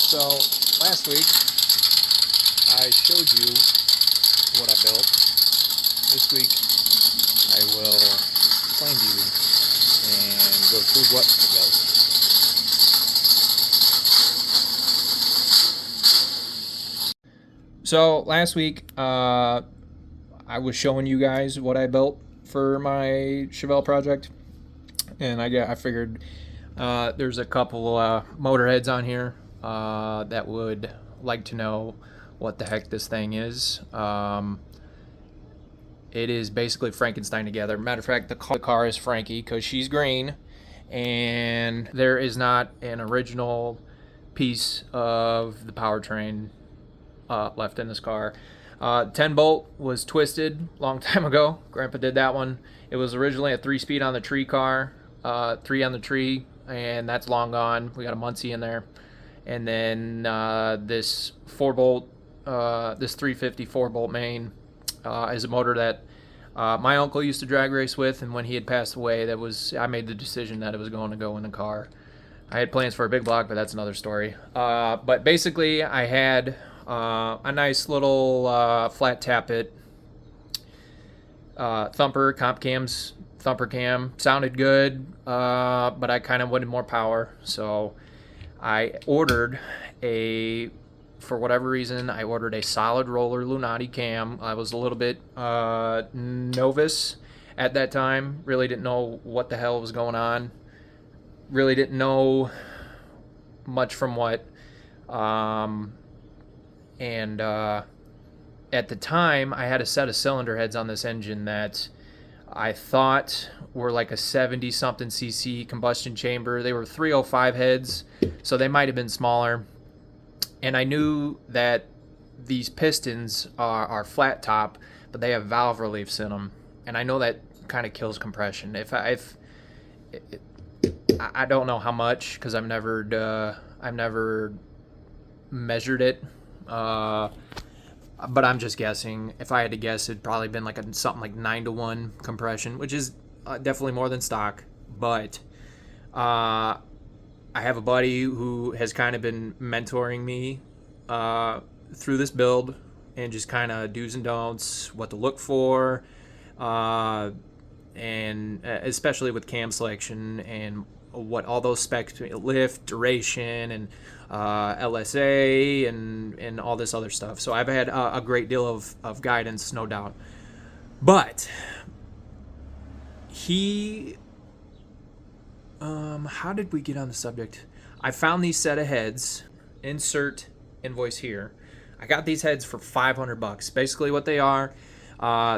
So last week I showed you what I built. This week I will explain to you and go through what I built. So last week I was showing you guys what I built for my Chevelle project, and I figured there's a couple motor heads on here that would like to know what the heck this thing is. It is basically Frankenstein together. Matter of fact, the car is Frankie because she's green, and there is not an original piece of the powertrain left in this car. 10 bolt was twisted a long time ago. Grandpa did that one. It was originally a 3-speed on the tree car, 3 on the tree, and that's long gone. We got a Muncie in there. And then this 4 bolt, this 350 4-bolt main is a motor that my uncle used to drag race with, and when he had passed away, I made the decision that it was going to go in the car. I had plans for a big block, but that's another story. But basically, I had a nice little flat tappet thumper, comp cams, thumper cam. Sounded good, but I kind of wanted more power, so I ordered for whatever reason, I ordered a solid roller Lunati cam. I was a little bit novice at that time. Really didn't know what the hell was going on. Really didn't know much from what. And at the time, I had a set of cylinder heads on this engine that I thought were like a 70-something cc combustion chamber. They were 305 heads, so they might have been smaller. And I knew that these pistons are flat top, but they have valve reliefs in them. And I know that kind of kills compression. I don't know how much, because I've never measured it. But I'm just guessing. If I had to guess, it'd probably been like something like 9-to-1 compression, which is definitely more than stock. But I have a buddy who has kind of been mentoring me through this build, and just kind of do's and don'ts, what to look for, and especially with cam selection and what all those specs, lift, duration, and LSA, and all this other stuff. So I've had a great deal of guidance, no doubt. But how did we get on the subject? I found these set of heads. Insert invoice here. I got these heads for $500. Basically what they are,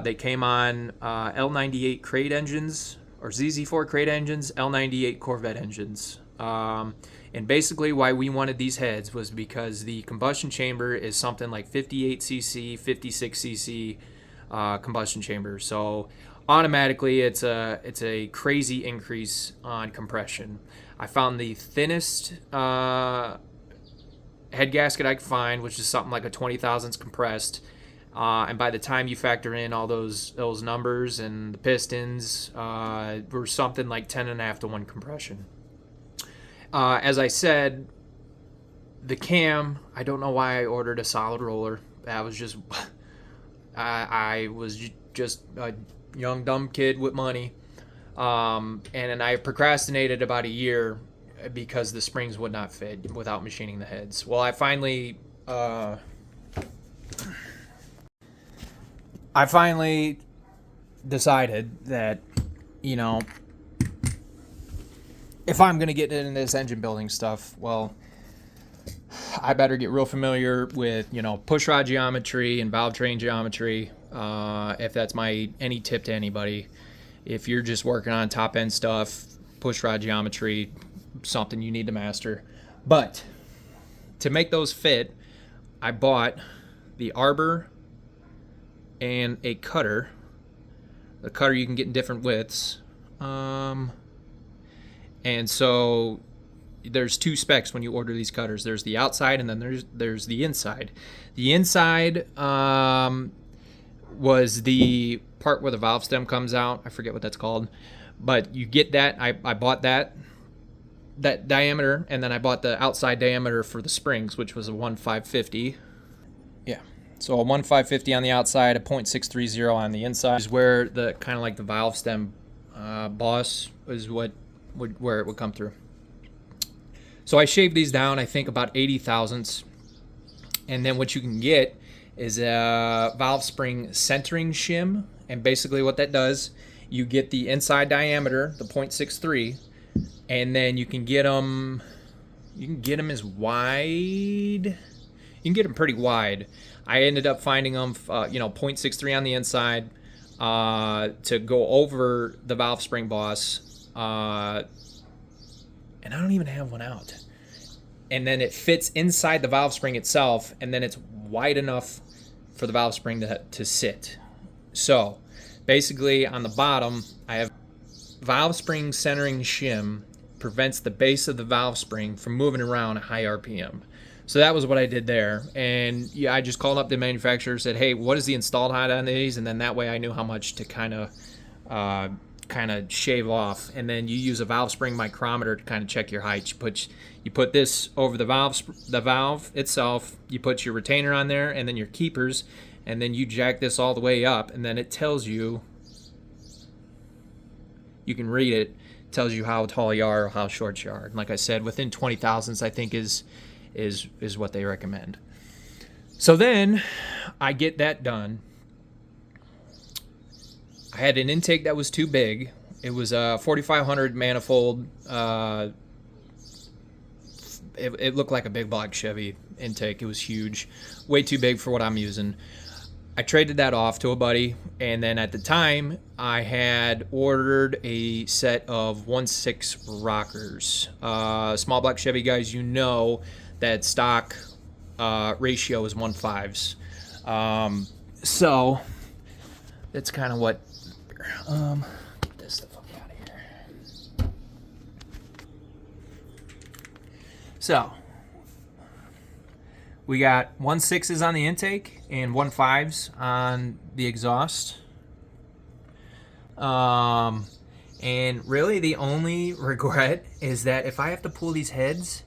they came on L98 crate engines, or ZZ4 crate engines, L98 Corvette engines. And basically why we wanted these heads was because the combustion chamber is something like 58 cc, 56 cc combustion chamber. So automatically it's a crazy increase on compression. I found the thinnest head gasket I could find, which is something like a 20 thousandths compressed. And by the time you factor in all those numbers and the pistons, were something like 10.5-to-1 compression. As I said, the cam, I don't know why I ordered a solid roller. That was just, I was just a young dumb kid with money, and I procrastinated about a year because the springs would not fit without machining the heads. Well, I finally decided that, if I'm going to get into this engine building stuff, well, I better get real familiar with, push rod geometry and valve train geometry. If that's any tip to anybody. If you're just working on top end stuff, push rod geometry, something you need to master. But to make those fit, I bought the arbor and a cutter. The cutter you can get in different widths. And so there's 2 specs when you order these cutters. There's the outside, and then there's the inside. The inside was the part where the valve stem comes out. I forget what that's called. But you get that. I bought that that diameter, and then I bought the outside diameter for the springs, which was a 1.550. Yeah, so a 1.550 on the outside, a 0.630 on the inside is where the kind of like the valve stem boss is where it would come through. So I shaved these down, I think about 80 thousandths, and then what you can get is a valve spring centering shim, and basically what that does, you get the inside diameter, the 0.63, and then you can get them as wide. You can get them pretty wide. I ended up finding them, 0.63 on the inside to go over the valve spring boss, and I don't even have one out. And then it fits inside the valve spring itself, and then it's wide enough for the valve spring to sit. So basically on the bottom, I have valve spring centering shim, prevents the base of the valve spring from moving around at high RPM. So that was what I did there. And yeah, I just called up the manufacturer, said, hey, what is the installed height on these? And then that way I knew how much to kind of shave off. And then you use a valve spring micrometer to kind of check your height. You put this over the valve itself, you put your retainer on there, and then your keepers, and then you jack this all the way up, and then it tells you, you can read it, tells you how tall you are or how short you are. And like I said, within 20 thousandths I think is what they recommend. So then I get that done. I had an intake that was too big. It was a 4500 manifold. It looked like a big block Chevy intake. It was huge, way too big for what I'm using. I traded that off to a buddy, and then at the time I had ordered a set of 1.6 rockers. Small block Chevy guys, you know that stock ratio is 1.5s. So that's kind of what. Get this the fuck out of here. So we got 1.6s on the intake and 1.5s on the exhaust. And really the only regret is that if I have to pull these heads,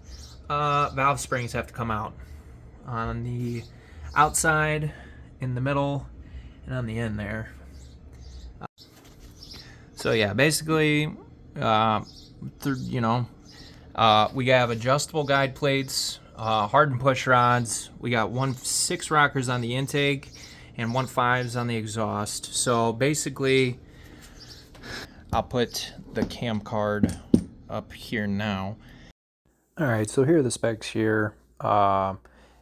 valve springs have to come out on the outside, in the middle, and on the end there. So yeah, basically, we have adjustable guide plates, hardened push rods. We got 1.6 rockers on the intake and 1.5s on the exhaust. So basically, I'll put the cam card up here now. All right, so here are the specs here.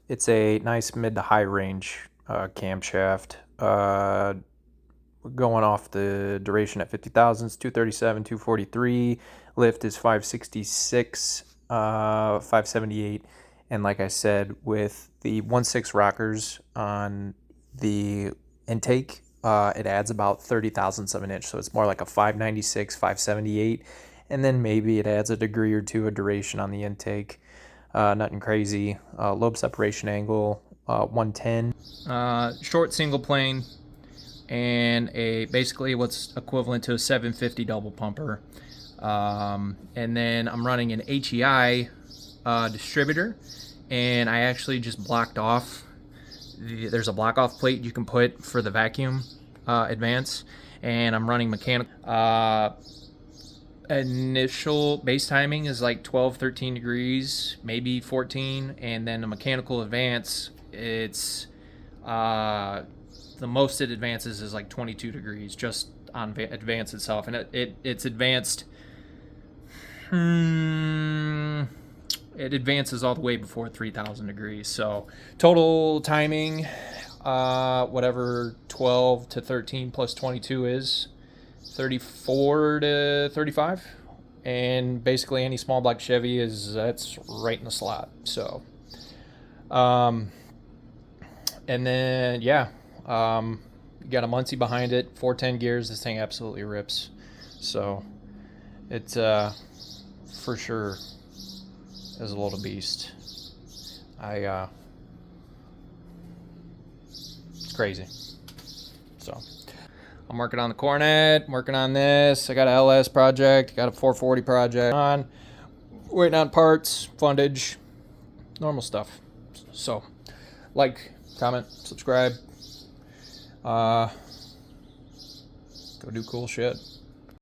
It's a nice mid to high range camshaft. Going off the duration at 50 thousandths, 237, 243. Lift is 566, 578. And like I said, with the 1.6 rockers on the intake, it adds about 30 thousandths of an inch. So it's more like a 596, 578. And then maybe it adds a degree or two of duration on the intake. Nothing crazy. Lobe separation angle, 110. Short single plane, and basically what's equivalent to a 750 double pumper. And then I'm running an HEI distributor, and I actually just blocked off. There's a block off plate you can put for the vacuum advance, and I'm running mechanical. Initial base timing is like 12-13 degrees, maybe 14, and then the mechanical advance, it's the most it advances is like 22 degrees just on advance itself, and it's advanced. It advances all the way before 3,000 degrees. So total timing, whatever 12 to 13 plus 22 is, 34 to 35, and basically any small block Chevy that's right in the slot. So and then you got a Muncie behind it, 410 gears. This thing absolutely rips. So it's for sure is a little beast. It's crazy. So I'm working on the Cornet, working on this. I got a LS project, got a 440 project on. waiting on parts, fundage, normal stuff. So, like, comment, subscribe. Go do cool shit.